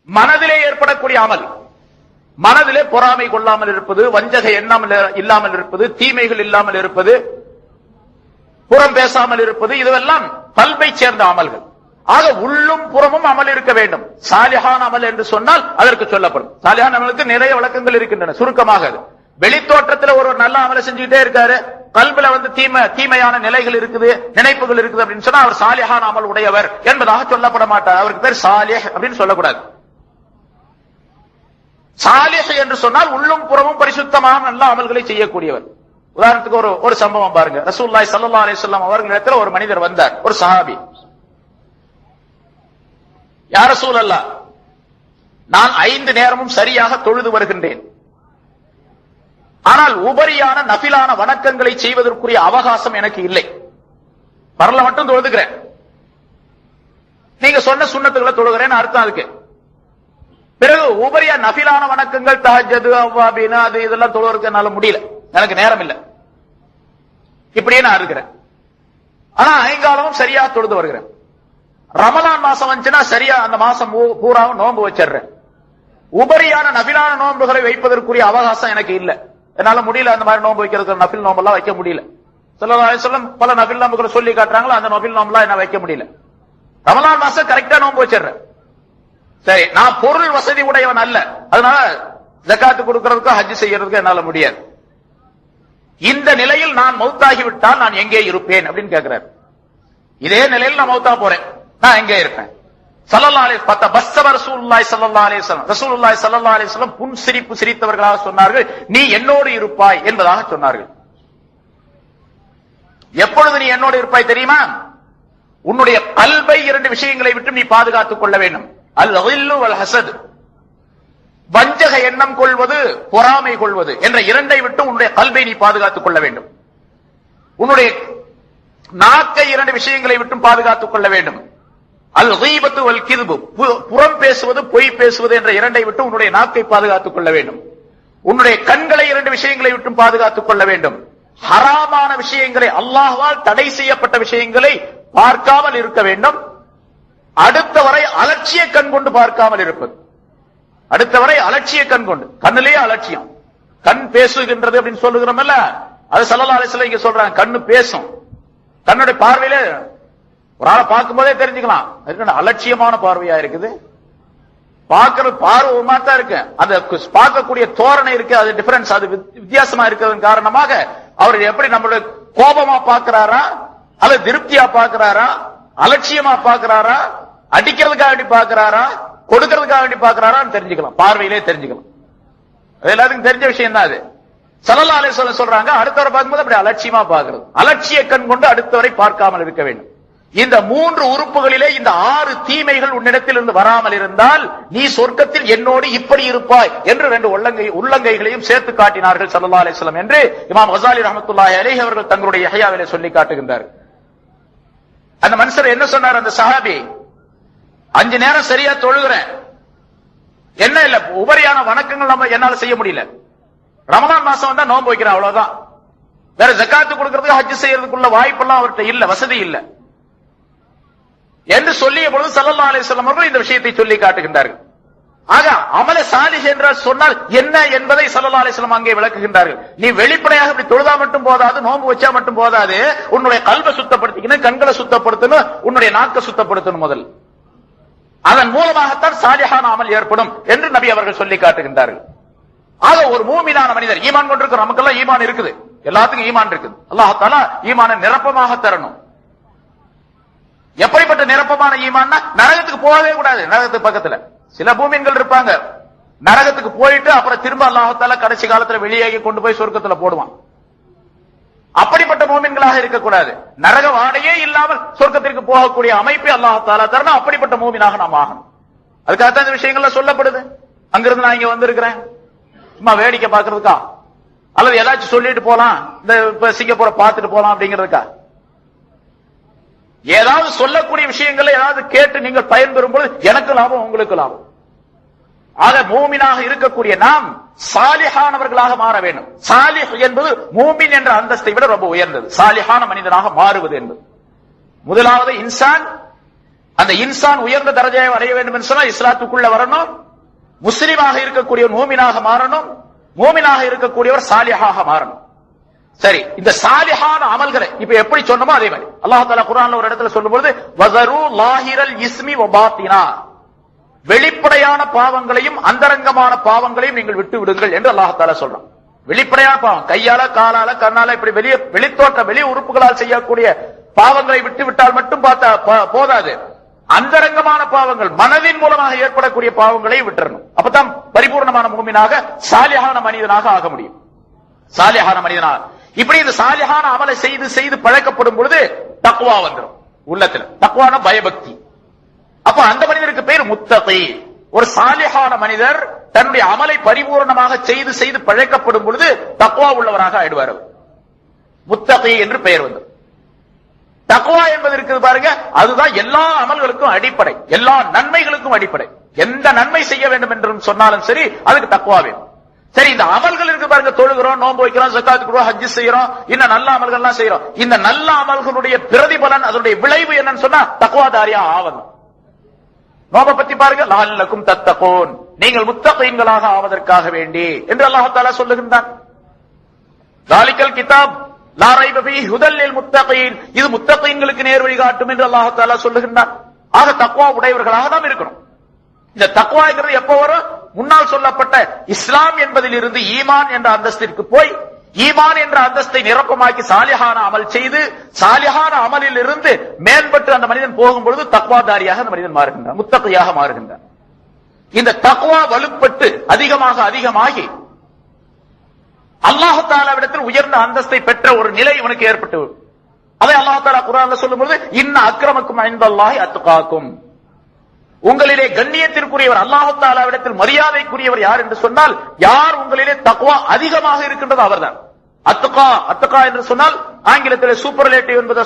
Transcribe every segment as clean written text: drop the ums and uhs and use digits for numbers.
மனதிலே ஏற்படக்கூடிய அமல், மனதிலே பொறாமை கொள்ளாமல் இருப்பது, வஞ்சக எண்ணம் இல்லாமல் இருப்பது, தீமைகள் இல்லாமல் இருப்பது, புறம் பேசாமல் இருப்பது, இதுவெல்லாம் கல்வை சேர்ந்த அமல்கள். ஆக உள்ளும் புறமும் அமல் இருக்க வேண்டும். சாலிஹான் அமல் என்று சொன்னால் அதற்கு சொல்லப்படும். சாலிஹான் அமலுக்கு நிறைய விளக்கங்கள் இருக்கின்றன. சுருக்கமாக வெளித்தோற்றத்தில் ஒரு நல்ல அமலை செஞ்சுக்கிட்டே இருக்காரு, கல்வில தீமையான நிலைகள் இருக்குது, நினைப்புகள் இருக்குது அப்படின்னு சொன்னா அவர் சாலிஹான் அமல் உடையவர் என்பதாக சொல்லப்பட மாட்டார். அவருக்கு பேர் சாலிஹ் அப்படின்னு சொல்லக்கூடாது. சாலிஹ் என்று சொன்னால் உள்ளும் புறமும் பரிசுத்தமான நல்ல அமல்களை செய்யக்கூடியவர். உதாரணத்துக்கு ஒரு சம்பவம் பாருங்க. ரசூலுல்லாஹி ஸல்லல்லாஹு அலைஹி வஸல்லம் அவர்களிடத்தில் ஒரு மனிதர் வந்தார், ஒரு சஹாபி. யா ரசூலல்லாஹ், நான் 5 நேரமும் சரியாக தொழுது வருகின்றேன், ஆனால் உபரியான நஃபிலான வணக்கங்களை செய்வதற்குரிய அவகாசம் எனக்கு இல்லை. பரல மட்டும் தொழுதுகிறேன், நீங்க சொன்ன சுன்னத்துகளை தொழுகிறேன்னு அர்த்தம் அதுக்கு. பிறகு உபரியா நஃபிலான வணக்கங்கள் தஹஜ்ஜுத், அவ்வாபீன், அது இதெல்லாம் தொழுவதற்கு என்னால முடியல, எனக்கு நேரம் இல்லை, இப்படியே நான் இருக்கிறேன். ஆனா 5 காலமும் சரியா தொழுது வருகிறேன். ரமலான் மாசம் வந்துச்சுன்னா சரியா அந்த மாசம் பூராவும் நோன்பு வச்சிடுறேன். உபரியான நஃபிலான நோன்புகளை வைப்பதற்குரிய அவகாசம் எனக்கு இல்லை, என்னால முடியல. அந்த மாதிரி நோன்பு வைக்கிறது, நஃபில் நோம்பெல்லாம் வைக்க முடியல. ஸல்லல்லாஹு அலைஹி வஸல்லம் பல நஃபில் நோம்புகளை சொல்லி காட்டுறாங்களோ, அந்த நஃபில் நோம்பெல்லாம் என்ன வைக்க முடியல. ரமலான் மாசம் கரெக்டா நோன்பு வச்சிடுறேன். சரி, நான் பொருள் வசதி உடையவன் அல்ல, அதனால ஜகாத்து கொடுக்கறதுக்கு ஹஜ் செய்யறதுக்கு என்னால முடியாது. இந்த நிலையில் நான் மௌத்தாகிவிட்டால் நான் எங்கே இருப்பேன் அப்படின்னு கேட்கிறார். இதே நிலையில் நான் மௌத்தா போறேன், நான் எங்கே இருப்பேன்? ஸல்லல்லாஹு அலைஹி வஸல்லம் ரசூலுல்லாஹி ஸல்லல்லாஹு அலைஹி வஸல்லம், ரசூலுல்லாஹி ஸல்லல்லாஹு அலைஹி வஸல்லம் புன்சிரிப்பு சிரித்தவர்களாக சொன்னார்கள், நீ என்னோடு இருப்பாய் என்பதாக சொன்னார்கள். எப்பொழுது நீ என்னோடு இருப்பாய் தெரியுமா? உன்னுடைய கல்வை 2 விஷயங்களை விட்டு நீ பாதுகாத்துக் கொள்ள வேண்டும். அல்-கில்லு வல் ஹஸத், வஞ்சக எண்ணம் கொள்வது, பொறாமை கொள்வது என்ற 2ஐ விட்டு உன்னுடைய கல்வை நீ பாதுகாத்துக் கொள்ள வேண்டும். உன்னுடைய நாக்கை 2 விஷயங்களை விட்டு பாதுகாத்துக் கொள்ள வேண்டும். அல்-கீபத்து வல் கிذ்பு, புறம் பேசுவது, பொய் பேசுவது என்ற 2ஐ விட்டு உன்னுடைய நாக்கை பாதுகாத்துக் கொள்ள வேண்டும். உன்னுடைய கண்களை 2 விஷயங்களை விட்டு பாதுகாத்துக் கொள்ள வேண்டும். ஹராமான விஷயங்களை, அல்லாஹ்வால் தடை செய்யப்பட்ட விஷயங்களை பார்க்காமல் இருக்க வேண்டும். அடுத்தவரை அலட்சிய கண் கொண்டு பார்க்காமல் இருப்பது. அடுத்தவரை அலட்சிய கண் கொண்டு, கண்ணிலேயே அலட்சியம். கண் பேசுகின்றது அப்படின்னு சொல்லுகிறோம்ல, அது ஸல்லல்லாஹு அலைஹி வஸல்லம் இங்க சொல்றாங்க, கண்ணு பேசும். கண்ணுடைய பார்வையில ஒரு ஆளை பார்க்கும் போதே தெரிஞ்சுக்கலாம், அலட்சியமான பார்வையா இருக்குது. பார்க்கிற பார்வை தான் இருக்கு, அந்த பார்க்கக்கூடிய தோரணை இருக்கு, அது டிஃபரன்ஸ், அது வித்தியாசமா இருக்கிறதன் காரணமாக அவர் எப்படி நம்மளுடைய கோபமா பார்க்கிறாரா, அல்லது திருப்தியா பார்க்கிறாரா, அலட்சியமா பார்க்கிறாரா, அடிக்கிறதுக்காக வேண்டி பார்க்கிறாரா, கொடுக்கிறதுக்காக வேண்டி பார்க்கிறாரான்னு தெரிஞ்சுக்கலாம், பார்வையிலே தெரிஞ்சுக்கலாம். எல்லாத்துக்கும் தெரிஞ்ச விஷயம் தான் அது. ஸல்லல்லாஹு அலைஹி வஸல்லம் சொல்றாங்க, அடுத்தவரை பார்க்கும்போது அப்படி அலட்சியமா பார்க்கிறது, அலட்சிய கண் கொண்டு அடுத்தவரை பார்க்காமல் இருக்க வேண்டும். இந்த 3 உறுப்புகளிலே இந்த 6 தீமைகள் உன்னிடத்தில் இருந்து வராமல் இருந்தால் நீ சொர்க்கத்தில் என்னோடு இப்படி இருப்பாய் என்று 2 உள்ளங்கைகளையும் சேர்த்து காட்டினார்கள் ஸல்லல்லாஹு அலைஹி வஸல்லம் என்று இமாம் கஸாலி ரஹ்மத்துல்லாஹி அலைஹி அவர்கள் தங்களுடைய யஹ்யாவிலே சொல்லி காட்டுகின்றார். அந்த மனுஷர் என்ன சொன்னார்? அந்த சஹாபி, 5 நேரம் சரியா தொழுகிறேன், என்ன இல்ல உபரியான வணக்கங்கள் நம்ம என்னால செய்ய முடியல. ரமலான் மாசம் வந்தா நோன்பு வைக்கிறேன், அவ்வளவுதான். வேற ஜகாத்து கொடுக்கறதுக்கு, ஹஜ் செய்யறதுக்குள்ள வாய்ப்பெல்லாம் அவர்கிட்ட இல்ல, வசதி இல்ல என்று சொல்லிய பொழுது ஸல்லல்லாஹு அலைஹி வஸல்லம் அவர்கள் இந்த விஷயத்தை சொல்லி காட்டுகின்றார்கள். ஆக அமல சாலிஹ் என்றால் சொன்னால் என்ன என்பதை ஸல்லல்லாஹு அலைஹி வஸல்லம் அங்கே விளக்குகின்றார்கள். நீ வெளிப்படையாக இப்படி தொழுதா மட்டும் போதாது, நோன்பு வச்சா மட்டும் போதாது, உன்னுடைய கல்வை சுத்தப்படுத்திக்கணும், கண்களை சுத்தப்படுத்தணும், உன்னுடைய நாக்கை சுத்தப்படுத்தணும் முதல். அதன் மூலமாகத்தான் சாலிஹான அமல் ஏற்படும் என்று நபி அவர்கள் சொல்லி காட்டுகின்றார்கள். ஆக ஒரு மூமினான மனிதர், ஈமான் கொண்டிருக்கிற நமக்கெல்லாம் ஈமான் இருக்குது, எல்லாத்துக்கும் ஈமான் இருக்குது. அல்லாஹ் தஆலா ஈமானை நிரப்பமாக தரணும். எப்படிப்பட்ட நிரப்பமான ஈமான்னா, நரகத்துக்கு போகவே கூடாது. நரகத்துக்கு பக்கத்துல சில பூமின்கள் இருப்பாங்க, நரகத்துக்கு போயிட்டு அப்புறம் திரும்ப அல்லாஹ் தஆலா கடைசி காலத்துல வெளியாகி கொண்டு போய் சொர்க்கத்துல போடுவான். அப்படிப்பட்ட மூமின்களாக இருக்கக்கூடாது. நரக வாடையே இல்லாமல் சொர்க்கத்திற்கு போகக்கூடிய அமைப்பை அல்லாஹ் தஆலா தரணும். அப்படிப்பட்ட மூமினாக நாம் ஆகணும். அதுக்காகத்தான் இந்த விஷயங்கள்லாம் சொல்லப்படுது. அங்கிருந்து நான் இங்க வந்திருக்கிறேன் சும்மா வேடிக்கை பார்க்கறதுக்கா, அல்லது ஏதாச்சும் சொல்லிட்டு போலாம், இந்த சிங்கப்பூரை பார்த்துட்டு போலாம் அப்படிங்கிறதுக்கா? ஏதாவது சொல்லக்கூடிய விஷயங்களை ஏதாவது கேட்டு நீங்கள் பயன்பெறும் பொழுது எனக்கு லாபம், உங்களுக்கு லாபம். ஆக மூமினாக இருக்கக்கூடிய நாம் சாலிஹானவர்களாக மாற வேண்டும். சாலிஹ் என்பது மூமின் என்ற அந்தஸ்தை விட ரொம்ப உயர்ந்தது. சாலிஹான மனிதனாக மாறுவது என்பது முதலாவது இன்சான், அந்த இன்சான் உயர்ந்த தரஜையை அடைய வேண்டும் என்று சொன்னா இஸ்லாத்துக்குள்ள வரணும், முஸ்லிமாக இருக்கக்கூடிய மூமினாக மாறணும், மூமினாக இருக்கக்கூடியவர் சாலிஹாக மாறணும். சரி, இந்த சாலிஹான அமல்களை இப்ப எப்படி சொன்னமோ அதே மாதிரி அல்லாஹ் தஆலா குர்ஆன்ல ஒரு இடத்துல சொல்லும்போது வஸரு லாஹிரல் இஸ்மி வ பாத்தினா, வெளிப்படையான பாவங்களையும் அந்தரங்கமான பாவங்களையும் நீங்கள் விட்டு விடுங்கள் என்று அல்லாஹ் தஆலா சொல்றான். வெளிப்படையான பாவம் கையால காலால கண்ணால இப்படி வெளித்தோட்ட வெளி உறுப்புகளால் செய்யக்கூடிய பாவங்களை விட்டு விட்டால் மட்டும் போதாது, அந்தரங்கமான பாவங்கள் மனதின் மூலமாக ஏற்படக்கூடிய பாவங்களை விட்டுறணும். அப்பதான் பரிபூர்ணமான மூமினாக சாலிஹான மனிதனாக ஆக முடியும். சாலிஹான மனிதனாக இப்படி இந்த சாலிஹான அமலை செய்து செய்து பழக்கப்படும் பொழுது தக்வா வந்துடும் உள்ளத்துல. தக்வான பயபக்தி. அப்ப அந்த மனிதருக்கு பேர் முத்தகி. ஒரு சாலிஹான மனிதர் தன்னுடைய அமலை பரிபூர்ணமாக செய்து செய்து பழக்கப்படும் பொழுது தக்வா உள்ளவராக ஆயிடுவார். முத்தகி என்று பெயர் வந்து தக்வா என்பது இருக்குது பாருங்க, அதுதான் எல்லா அமல்களுக்கும் அடிப்படை, எல்லா நன்மைகளுக்கும் அடிப்படை. எந்த நன்மை செய்ய வேண்டும் என்று சொன்னாலும் சரி அதுக்கு தக்வா வேணும். சரி, இந்த அமல்கள் இருக்கு பாருங்க, தொழுகிறோம், நோன்பு வைக்கிறோம், ஜகாத் கொடுக்கிறோம், ஹஜ் செய்யறோம், இன்னும் நல்ல அமல்கள் எல்லாம் செய்யறோம். இந்த நல்ல அமல்களுடைய பிரதிபலன், அதனுடைய விளைவு என்னன்னு சொன்னா தக்வாதாரியா ஆவணும். நோம்பை பத்தி பாருங்க, லஅல்லக்கும் தத்தகூன், நீங்கள் முத்தகீன்களாக ஆவதற்காக வேண்டி என்று அல்லாஹ் தஆலா சொல்லுகின்றான். தாலிகல் கிதாப் லா ரைப ஃபீஹி ஹுதல் லில் முத்தகீன், இது முத்தகீன்களுக்கு நேர் வழி காட்டும் என்று அல்லாஹ் தஆலா சொல்லுகின்றான். ஆக தக்வா உடையவர்களாக தான் இருக்கணும். இந்த தக்வாங்கிறது எப்ப வரும்? முன்னால் சொல்லப்பட்ட இஸ்லாம் என்பதில் இருந்து ஈமான் என்ற அந்தஸ்திற்கு போய் ஈமான் என்ற அந்தஸ்தை நிரப்பமாக்கி சாலிஹான அமல் செய்து சாலிஹான அமலில் இருந்து மேம்பட்டு அந்த மனிதன் போகும்பொழுது தக்வாதாரியாக அந்த மனிதன் மாறுகின்றான், முத்தகையாக மாறுகின்றான். இந்த தக்வா வலுப்பட்டு அதிகமாக அதிகமாகி அல்லாஹ் தஆலாவிடத்தில் உயர்ந்த அந்தஸ்தை பெற்ற ஒரு நிலை இவனுக்கு ஏற்பட்டு, அதை அல்லாஹ் தஆலா குர்ஆன்ல சொல்லும்போது இன்ன அக்ரமக்கும் இன்தல்லாஹி அத்காக்கும், உங்களிலே கண்ணியத்திற்குரியவர் அல்லாஹ் தஆலாவிடத்தில் மரியாதைக்குரியவர் யார் என்று சொன்னால் யார் உங்களிலே தக்வா அதிகமாக இருக்கின்றது அவர்தான். அத்கா, அத்கா என்று சொன்னால் ஆங்கிலத்தில் சூப்பர்லேட்டிவ் என்பதை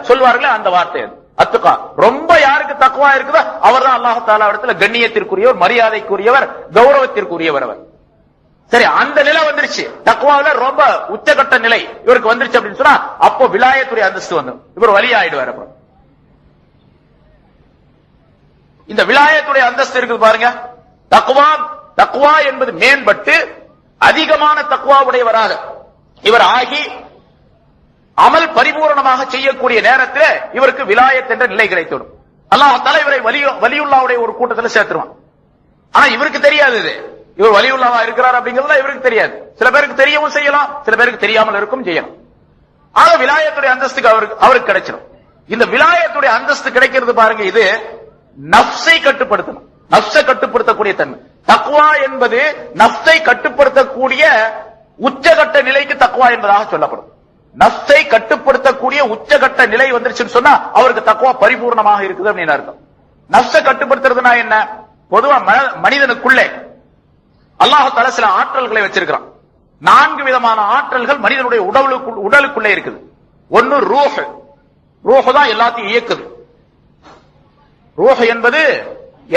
சொல்வார்களே அந்த வார்த்தை அத்கா. ரொம்ப யாருக்கு தக்வா இருக்குதோ அவர்தான் அல்லாஹ் தஆலாவிடத்தில் கண்ணியத்திற்குரியவர், மரியாதைக்குரியவர், கௌரவத்திற்குரியவர் அவர். சரி, அந்த நிலை வந்துருச்சு, தக்வாவில ரொம்ப உச்சகட்ட நிலை இவருக்கு வந்துருச்சு அப்படின்னு சொன்னா அப்போ விலாயத்துடைய அந்தஸ்து வந்து இவர் வலி ஆயிடுவார். அப்புறம் இந்த விலாயத்துடைய அந்தஸ்து இருக்குது பாருங்க, தக்வா, தக்வா என்பது மேம்பட்டு அதிகமான தக்வா உடையவராக இவர் ஆகி அமல் பரிபூர்ணமாக செய்யக்கூடிய நேரத்தில் இவருக்கு விலாயத் என்ற நிலை கிடைத்துவிடும். அல்லாஹ் தஆலா இவரை வலியுல்லாவுடைய ஒரு கூட்டத்தில் சேர்த்துருவான். ஆனா இவருக்கு தெரியாது இது, இவர் வலியுல்லாவா இருக்கிறார் அப்படிங்கிறது இவருக்கு தெரியாது. சில பேருக்கு தெரியவும் செய்யலாம், சில பேருக்கு தெரியாமல் இருக்கும் செய்யலாம். ஆக விலாயத்துடைய அந்தஸ்துக்கு அவருக்கு கிடைச்சிடும். இந்த விலாயத்துடைய அந்தஸ்து கிடைக்கிறது பாருங்க, இது நஃப்ஸை கட்டுப்படுத்தணும், நஃப்ஸை கட்டுப்படுத்தக்கூடிய தன்மை. தக்வா என்பது நஃப்ஸை கட்டுப்படுத்தக்கூடிய உச்சகட்ட நிலைக்கு தக்வா என்பதாக சொல்லப்படும். நஃப்ஸை கட்டுப்படுத்தக்கூடிய உச்சகட்ட நிலை வந்துருச்சுன்னு சொன்னா அவருக்கு தக்வா பரிபூர்ணமாக இருக்குது அப்படின்னு அர்த்தம். நஃப்ஸை கட்டுப்படுத்துறதுனா என்ன? பொதுவா மனிதனுக்குள்ளே அல்லாஹ் தஆலா சில ஆற்றல்களை வச்சிருக்கிறான். 4 விதமான ஆற்றல்கள் மனிதனுடைய உடலுக்குள்ளே இருக்குது. ஒன்னு ரூஹ், ரூஹ் தான் எல்லாத்தையும் இயக்குது. ரூஹ் என்பது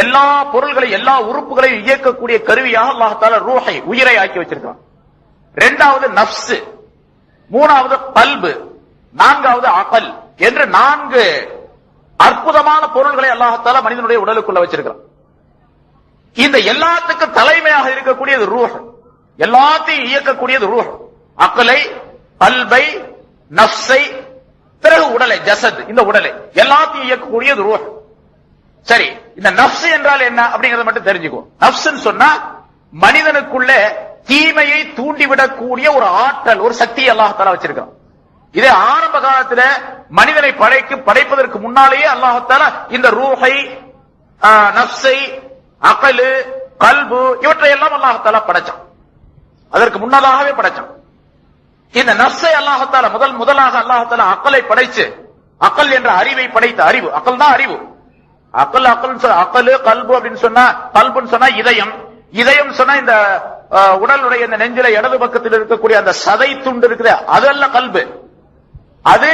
எல்லா பொருள்களையும் எல்லா உறுப்புகளையும் இயக்கக்கூடிய கருவியாக அல்லாஹ் தஆலா ரூஹை, உயிரை ஆக்கி வச்சிருக்கான். 2வது நஃப்ஸ், 3வது கல்பு, 4வது அகல் என்று 4 அற்புதமான பொருள்களை அல்லாஹ் தஆலா மனிதனுடைய உடலுக்குள்ள வச்சிருக்கான். இந்த எல்லாத்துக்கும் தலைமையாக இருக்கக்கூடியது ரூஹ், எல்லாத்தையும் இயக்கக்கூடியது ரூஹ். அகலை, கல்பை, நஃப்ஸை, பிறகு உடலை, ஜஸத், இந்த உடலை எல்லாத்தையும் இயக்கக்கூடியது ரூஹ். சரி, இந்த நஃப்ஸ் என்றால் என்ன அப்படிங்கறத மட்டும் தெரிஞ்சுக்கோ. நஃப்ஸ்ன்னு சொன்னா மனிதனுக்குள்ள தீமையை தூண்டிவிடக்கூடிய ஒரு ஆற்றல், ஒரு சக்தி அல்லாஹ் தஆலா வச்சிருக்கான். இதே ஆரம்ப காலத்துல மனிதனை படைப்பதற்கு முன்னாலேயே அல்லாஹ் தஆலா இந்த ரூஹை, நஃப்ஸை, அகலு, கல்பு இவற்றை எல்லாம் அல்லாஹ் தஆலா படைச்சான். அதற்கு முன்னதாகவே படைச்சான். இந்த நஃப்ஸை அல்லாஹ் தஆலா முதலாக அல்லாஹ் தஆலா அகலை படைச்சு, அகல் என்ற அறிவை படைத்த, அறிவு, அகல் தான் அறிவு. அகல் அகலு கல்பு அப்படின்னு சொன்னா, கல்புன்னு சொன்னா இதயம், இதயம் சொன்னா இந்த உடலுடைய இந்த நெஞ்சில இடது பக்கத்தில் இருக்கக்கூடிய அந்த சதை துண்டு இருக்குது, அதல்ல கல்பு. அது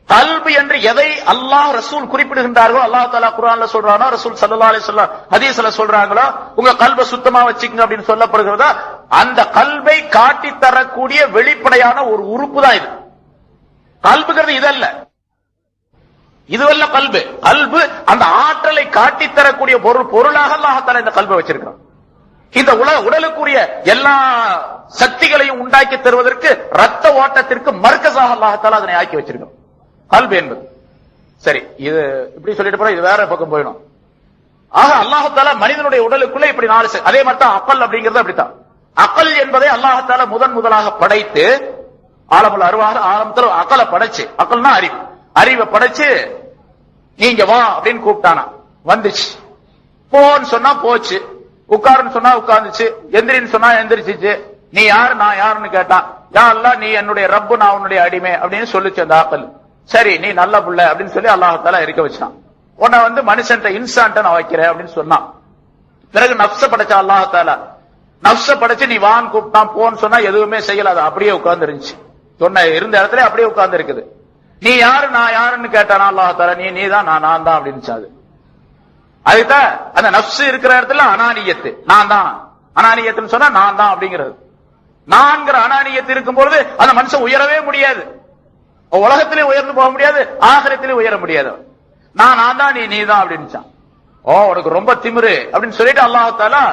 கல்பு என்று எதை அல்லாஹ் ரசூல் குறிப்பிடுகின்றார்களோ, அல்லாஹ் தஆலா குர்ஆன்ல சொல்றானோ, ரசூல் ஸல்லல்லாஹு அலைஹி வஸல்லம் ஹதீஸ்ல சொல்றாங்களோ, உங்க கல்பை சுத்தமா வச்சுக்கங்க அப்படின்னு சொல்லப்படுகிறதா, அந்த கல்பை காட்டி தரக்கூடிய வெளிப்படையான ஒரு உறுப்பு தான் இது. கல்புங்கிறது இதல்ல. இதுவல்ல கல்பு. கல்பு அந்த ஆற்றலை காட்டித்தரக்கூடிய பொருளாக அல்லாஹ் இந்த கல்பை வச்சிருக்கான். இந்த உடலுக்குரிய எல்லா சக்திகளையும் உண்டாக்கி தருவதற்கு ரத்த ஓட்டத்திற்கு மர்க்கஸாக அல்லாஹ் அதனை ஆக்கி வச்சிருக்கான் கல்பு என்பது. சரி, இது இப்படி சொல்லிட்டு போற இது வேற பக்கம் போயிடும். ஆக அல்லாஹ் தஆலா மனிதனுடைய உடலுக்குள்ள இப்படி 4 அதே மாதிரி தான் அக்கல் அப்படிங்கிறது அப்படித்தான். அக்கல் என்பதை அல்லாஹ் தஆலா முதலாக படைத்து ஆலமுல் அர்வாஹ் ஆலமத்துல அக்கலை படைச்சு, அக்கல்னா அறிவு, அறிவை படைச்சு நீங்க வா அப்படின்னு கூப்பிட்டானா வந்துச்சு, போன்னு சொன்னா போச்சு, உட்காருன்னு சொன்னா உட்கார்ந்துச்சு, எந்திரின்னு சொன்னா எந்திரிச்சிச்சு. நீ யாரு நான் யாருன்னு கேட்டான். யா அல்லாஹ் நீ என்னுடைய ரப்பு நான் உன்னுடைய அடிமை அப்படின்னு சொல்லிச்சு அந்த அக்கல். சரி நீ நல்ல புள்ள அப்படின்னு சொல்லி அல்லாஹ் தஆலா இருக்க வச்சான். உன்னை மனுஷன் இன்சான்ட்ட நான் வைக்கிறேன் அப்படின்னு சொன்னான். பிறகு நப்ச படைச்சா அல்லாஹ் தஆலா. நப்ச படைச்சு நீ வான்னு கூப்பிட்டான், போன்னு சொன்னா எதுவுமே செய்யல, அது அப்படியே உட்கார்ந்து இருந்துச்சு. சொன்ன இருந்த இடத்துல அப்படியே உட்கார்ந்து இருக்குது. நீ யாரு நான் யாருன்னு கேட்டானா அல்லாஹ் தஆலா. நீ தான் நான் தான் அப்படின்னு. அதுதான் அந்த நப்சு இருக்கிற இடத்துல அனானியத்து, நான் தான். அனானியத்துன்னு சொன்னா நான் தான் அப்படிங்கிறது. நான்கிற அனானியத்து இருக்கும்போது அந்த மனுஷன் உயரவே முடியாது. உலகத்திலே உயர்ந்து போக முடியாது, ஆகிரத்திலே உயர முடியாது. நான் தான் நீ தான் அப்படின்னு. ஓ உனக்கு ரொம்ப திமிரு அப்படின்னு சொல்லிட்டு அல்லாஹ் தஆலா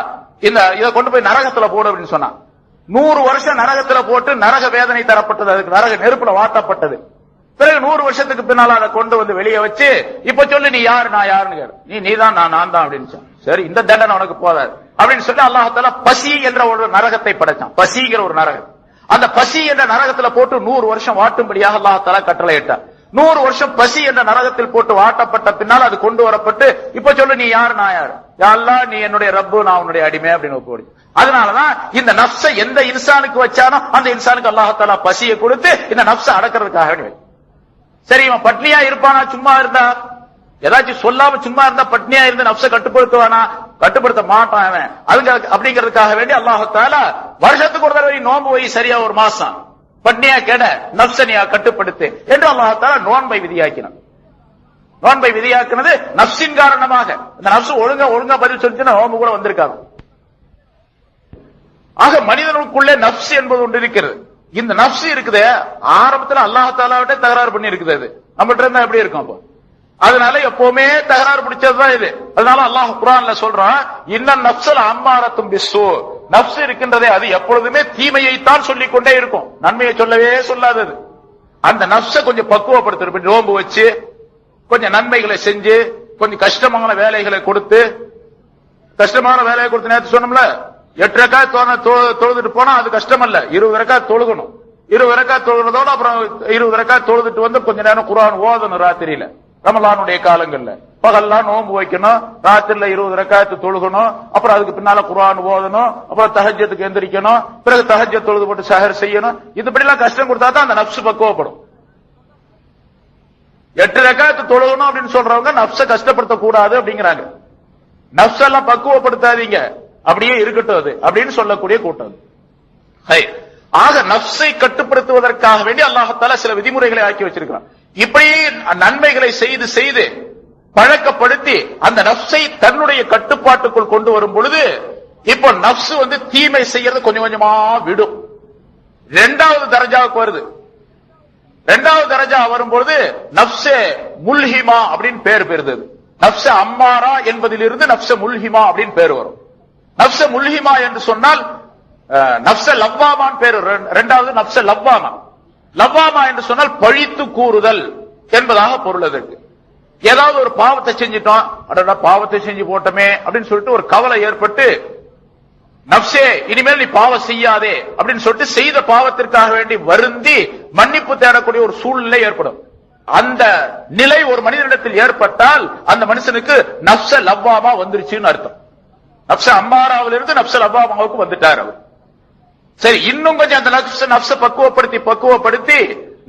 இதை கொண்டு போய் நரகத்துல போடு அப்படின்னு சொன்னான். 100 வருஷம் நரகத்துல போட்டு நரக வேதனை தரப்பட்டது, அதுக்கு நரக நெருப்புல வாட்டப்பட்டது. பிறகு 100 வருஷத்துக்கு பின்னால அதை கொண்டு வந்து வெளியே வச்சு இப்ப சொல்லு நீ யாரு நான் யாருன்னு கேடு. நீ தான் நான் தான் அப்படின்னு. சரி இந்த தண்டனை உனக்கு போதாது அப்படின்னு சொல்லி அல்லாஹ் தஆலா பசி என்ற ஒரு நரகத்தை படைச்சான். பசிங்கிற ஒரு நரகம். அந்த பசி என்ற நரகத்துல போட்டு 100 வருஷம் வாட்டும்படியாக அல்லாஹ் தஆலா கட்டளையிட்டார். 100 வருஷம் பசி என்ற நரகத்தில் போட்டு வாட்டப்பட்ட பின்னால் அது கொண்டு வரப்பட்டு இப்ப சொல்லு நீ யாரு நான் யாரு. யா அல்லாஹ் நீ என்னுடைய ரப்பு நான் உன்னுடைய அடிமை அப்படின்னு போடு. அதனாலதான் இந்த நப்ச எந்த இன்சானுக்கு வச்சானோ அந்த இன்சானுக்கு அல்லாஹ் தஆலா பசியை கொடுத்து இந்த நப்ச அடக்கிறதுக்காக வேண்டி. சரி இவன் பட்னியா இருப்பானா சும்மா இருந்தா, ஏதாச்சும் சொல்லாம சும்மா இருந்தா பட்னியா இருந்து நப்ச கட்டுப்படுத்துவானா? கட்டுப்படுத்த மாட்டான் அவன். அப்படிங்கிறதுக்காக வேண்டி அல்லாஹ் தஆலா வருஷத்துக்கு ஒரு தடவை நோன்பு வை, சரியா ஒரு மாசம் பட்னியா கெட நப்சனியா கட்டுப்படுத்து என்று அல்லாஹ் தஆலா நோன்பை விதியாக்கினான். நோன்பை விதியாக்குனது நப்சின் காரணமாக. இந்த நப்சு ஒழுங்கா பதில் சொல்லிச்சுன்னா நோன்பு கூட வந்திருக்காங்க. ஆக மனிதனுக்குள்ளே நப்சு என்பது ஒன்று இருக்கிறது. இந்த நப்சு இருக்குது ஆரம்பத்தில் அல்லாஹ் தஆலாவிட்ட தகராறு பண்ணி இருக்குது. அது நம்மகிட்ட இருந்தா எப்படி இருக்கும்? அப்போ அதனால எப்பவுமே தகராறு பிடிச்சதுதான் இது. அதனால அல்லாஹ் குர்ஆன்ல சொல்றான், இன்னன் நப்ஸல் அம்மாரத்தும் பிஸ்ஸூ. நப்சு இருக்கின்றதே அது எப்பொழுதுமே தீமையைத்தான் சொல்லிக் கொண்டே இருக்கும், நன்மையை சொல்லவே சொல்லாதது. அந்த நப்ச கொஞ்சம் பக்குவப்படுத்த நோன்பு வச்சு கொஞ்சம் நன்மைகளை செஞ்சு கொஞ்சம் கஷ்டமான வேலைகளை கொடுத்து, கஷ்டமான வேலையை கொடுத்து நேற்று சொன்னோம்ல 8 ரக்காத் தொழுதுட்டு போனா அது கஷ்டம் அல்ல, 20 ரக்காத் தொழுகணும். 20 ரக்காத் தொழுகிறதோட அப்புறம் 20 ரக்காத் தொழுதுட்டு வந்து கொஞ்ச நேரம் குர்ஆன் ஓதணும். ராத்திரியில ரமலானுடைய காலங்கள்ல பகல்லாம் நோன்பு வைக்கணும், ராத்திரில 20 ரக்காத்து தொழுகணும், அப்புறம் அதுக்கு பின்னால குர்ஆன் ஓதணும், அப்புறம் தஹஜ்ஜுக்கு எந்திரிக்கணும், பிறகு தஹஜ்ஜத் தொழுது போட்டு சஹர் செய்யணும். இதுபடி எல்லாம் கஷ்டம் கொடுத்தா தான் அந்த நப்சு பக்குவப்படும். 8 ரக்காத்து தொழுகணும் அப்படின்னு சொல்றவங்க நப்ச கஷ்டப்படுத்த கூடாது அப்படிங்கிறாங்க. நப்செல்லாம் பக்குவப்படுத்தாதீங்க, அப்படியே இருக்கட்டும் அது அப்படின்னு சொல்லக்கூடிய கூட்டம். ஆக நப்சை கட்டுப்படுத்துவதற்காக வேண்டி அல்லாஹ் தஆலா சில விதிமுறைகளை ஆக்கி வச்சிருக்கிறான். இப்படி நன்மைகளை செய்து செய்து பழக்கப்படுத்தி அந்த நப்சை தன்னுடைய கட்டுப்பாட்டுக்குள் கொண்டு வரும் பொழுது இப்போ நப்சு தீமை செய்யறது கொஞ்சம் கொஞ்சமா விடும். 2வது தரஜாவுக்கு வருது. 2வது தரஜா வரும்பொழுது நப்சே முல்ஹிமா அப்படின்னு பேர் பெறுது. நப்ச அம்மாரா என்பதிலிருந்து நப்ச முல்ஹிமா அப்படின்னு பேர் வரும். நப்ச முல்ஹிமா என்று சொன்னால் நப்ச லவ்வாமான் பேரு. 2வது நப்ச லவ்வாமா. லவ்வாமா என்று சொன்னால் பழித்து கூறுதல் என்பதாக பொருள். அதற்கு ஏதாவது ஒரு பாவத்தை செஞ்சிட்டோம், அடடா பாவத்தை செஞ்சு போட்டோமே அப்படின்னு சொல்லிட்டு ஒரு கவலை ஏற்பட்டு நப்சே இனிமேல் நீ பாவம் செய்யாதே அப்படின்னு சொல்லிட்டு செய்த பாவத்திற்காக வேண்டி வருந்தி மன்னிப்பு தேடக்கூடிய ஒரு சூழ்நிலை ஏற்படும். அந்த நிலை ஒரு மனிதனிடத்தில் ஏற்பட்டால் அந்த மனுஷனுக்கு நப்ச லவ்வாமா வந்துருச்சுன்னு அர்த்தம். நப்ச அம்மாராவிலிருந்து நப்ச லவ்வாமாவுக்கு வந்துட்டார் அவர். சரி, இன்னும் கொஞ்சம் அந்த நப்ச பக்குவப்படுத்தி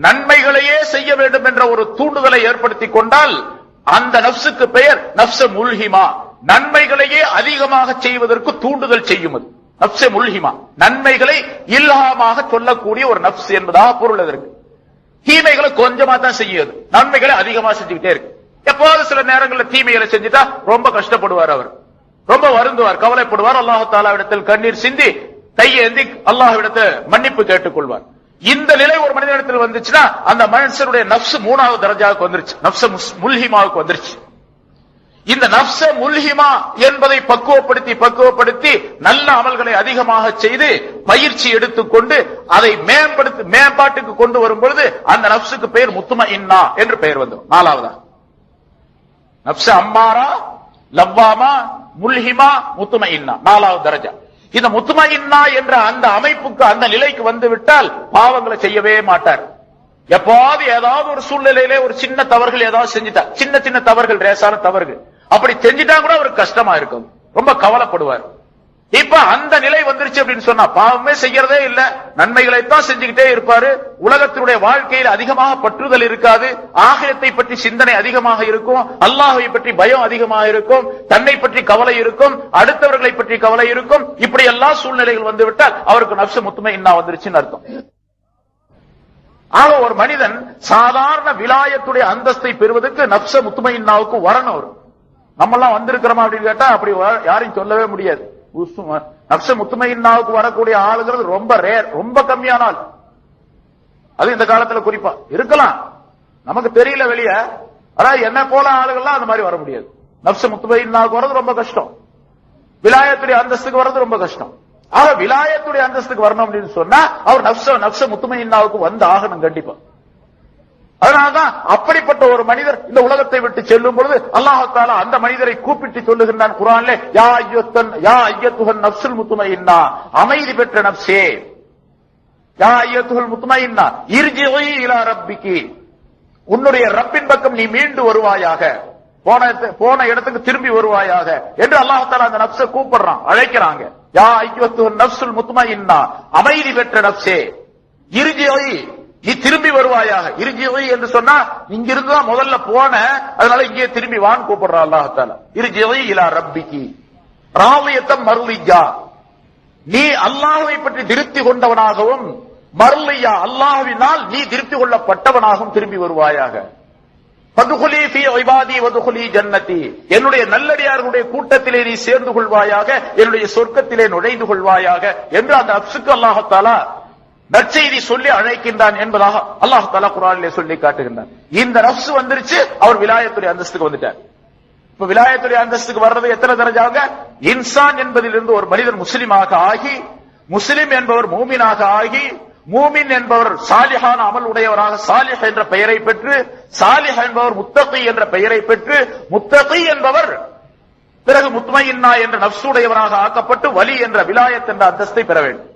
நன்மைகளையே செய்ய வேண்டும் என்ற ஒரு தூண்டுதலை ஏற்படுத்தி கொண்டால் அந்த நப்சுக்கு பெயர் நப்ச முல்ஹிமா. நன்மைகளையே அதிகமாக செய்வதற்கு தூண்டுதல் செய்யும் அது நப்ச முல்ஹிமா. நன்மைகளை இல்ஹாமாக சொல்லக்கூடிய ஒரு நப்ஸ் என்பதாக பொருள். அதற்கு தீமைகளை கொஞ்சமா தான் செய்யுது, நன்மைகளை அதிகமா செஞ்சுக்கிட்டே இருக்கு. எப்போது சில நேரங்களில் தீமைகளை செஞ்சுட்டா ரொம்ப கஷ்டப்படுவார், அவர் ரொம்ப வருந்துவார், கவலைப்படுவார். அல்லாஹ் தஆலாவிடத்தில் கண்ணீர் சிந்தி கையேந்தி அல்லாஹ்விடத்தில் மன்னிப்பு கேட்டுக் கொள்வார். இந்த நிலை ஒரு மனிதனிடத்தில் வந்துச்சுன்னா அந்த மனுஷனுடைய நப்சு 3வது தரஜாவுக்கு வந்துருச்சு, நப்ச முல்ஹிமாவுக்கு வந்துருச்சு. இந்த நப்ச முல்ஹிமா என்பதை பக்குவப்படுத்தி நல்ல அமல்களை அதிகமாக செய்து பயிற்சி எடுத்துக்கொண்டு அதை மேம்பாட்டுக்கு கொண்டு வரும் பொழுது அந்த நப்சுக்கு பெயர் முத்துமஇன்னா என்று பெயர் வந்தோம். 4வது நப்ச அம்மாரா, லவ்வாமா, முல்ஹிமா, முத்துமஇன்னா 4வது தரஜா. இந்த முத்துமஇன்னா என்ற அந்த அமைப்புக்கு அந்த நிலைக்கு வந்து விட்டால் பாவங்களை செய்யவே மாட்டார். எப்பாவது ஏதாவது ஒரு சூழ்நிலையிலே ஒரு சின்ன தவறுகள் ஏதாவது செஞ்சுட்டா, சின்ன சின்ன தவறுகள், ரேசான தவறுகள் அப்படி செஞ்சுட்டா கூட அவருக்கு கஷ்டமா இருக்கும், ரொம்ப கவலைப்படுவார். இப்ப அந்த நிலை வந்துருச்சு அப்படின்னு சொன்னா பாவமே செய்யறதே இல்ல, நன்மைகளைத்தான் செஞ்சுக்கிட்டே இருப்பாரு. உலகத்தினுடைய வாழ்க்கையில் அதிகமாக பற்றுதல் இருக்காது, ஆகிரத்தை பற்றி சிந்தனை அதிகமாக இருக்கும், அல்லாஹ்வை பற்றி பயம் அதிகமாக இருக்கும், தன்னை பற்றி கவலை இருக்கும், அடுத்தவர்களை பற்றி கவலை இருக்கும். இப்படி எல்லா சூழ்நிலைகள் வந்துவிட்டால் அவருக்கு நப்சு முத்துமஇன்னா வந்துருச்சுன்னு அர்த்தம். ஆக ஒரு மனிதன் சாதாரண விலாயத்துடைய அந்தஸ்தை பெறுவதற்கு நப்ச முத்துமஇன்னாவுக்கு வரணும். நம்ம எல்லாம் வந்திருக்கிறோமா அப்படின்னு கேட்டா அப்படி யாரையும் சொல்லவே முடியாது. நப்ச முத்துமஇன்னாவுக்கு வரக்கூடிய ஆளுங்கிறது ரொம்ப ரேர், ரொம்ப கம்மியான ஆள். அது இந்த காலத்துல குறிப்பா இருக்கலாம், நமக்கு தெரியல வெளியே. அதாவது என்ன போல ஆளுகள்லாம் அந்த மாதிரி வர முடியாது. நப்ச முத்துமஇன்னாவுக்கு வர்றது ரொம்ப கஷ்டம், விலாயத்துடைய அந்தஸ்துக்கு வர்றது ரொம்ப கஷ்டம். ஆக விலாயத்துடைய அந்தஸ்துக்கு வரணும் அப்படின்னு சொன்னா அவர் நப்ச முத்துமஇன்னாவுக்கு வந்து ஆகணும் கண்டிப்பா. அதனால்தான் அப்படிப்பட்ட ஒரு மனிதர் இந்த உலகத்தை விட்டு செல்லும் பொழுது அல்லாஹ் தஆலா அந்த மனிதரை கூப்பிட்டு சொல்லுகின்றான் குர்ஆனிலே, யா அய்யத்துஹன் நப்சுல் முத்மஇன்னா, அமைதி பெற்ற நப்சே, யா அய்யத்துஹல் முத்மஇன்னா இர்ஜிஇ இலா ரப்பிகி, உன்னுடைய ரப்பின் பக்கம் நீ மீண்டு வருவாயாக, போன இடத்துக்கு திரும்பி வருவாயாக என்று அல்லாஹ் தஆலா அந்த நப்சை கூப்பிடுறான், அழைக்கிறாங்க. யா அய்யத்துஹன் நப்சுல் முத்மஇன்னா, அமைதி பெற்ற நப்சே, இர்ஜிஇ, நீ திரும்பி வருவாயாக. இர்ஜிஇ என்று சொன்னா இங்கிருந்து தான் முதல்ல போன, அதனால இங்கே திரும்பி வான்னு கூப்பிடுறான் அல்லாஹ் தஆலா. இர்ஜிஇ இலா ரப்பிகி ராலியத்தம் மர்லியா, நீ அல்லாஹ்வை பற்றி திருப்தி கொண்டவனாகவும், மர்லியா அல்லாஹ்வினால் நீ திருப்தி கொள்ளப்பட்டவனாகவும் திரும்பி வருவாயாக. ஃபதுகுலி ஃபீ இபாதி வதுகுலி ஜன்னதி, என்னுடைய நல்லடியார்களுடைய கூட்டத்திலே நீ சேர்ந்து கொள்வாயாக, என்னுடைய சொர்க்கத்திலே நுழைந்து கொள்வாயாக என்று அந்த நப்சுக்கு அல்லாஹ் தஆலா நற்செய்தி சொல்லி அழைக்கின்றான் என்பதாக அல்லாஹ் தஆலா குர்ஆனிலே சொல்லி காட்டுகின்றான். இந்த நப்சு வந்துருச்சு, அவர் விலாயத்துடைய அந்தஸ்துக்கு வந்துட்டார். இப்ப விலாயத்துடைய அந்தஸ்துக்கு வர்றது எத்தனை தரஜாங்க? இன்சான் என்பதிலிருந்து ஒரு மனிதன் முஸ்லிமாக ஆகி, முஸ்லிம் என்பவர் மூமினாக ஆகி, மூமின் என்பவர் சாலிஹான அமல் உடையவராக சாலிஹ் என்ற பெயரை பெற்று, சாலிஹ் என்பவர் முத்தகி என்ற பெயரை பெற்று, முத்தகி என்பவர் பிறகு முத்மஇன்னா என்ற நப்சுடையவராக ஆக்கப்பட்டு வலி என்ற விலாயத் என்ற அந்தஸ்தை பெற வேண்டும்.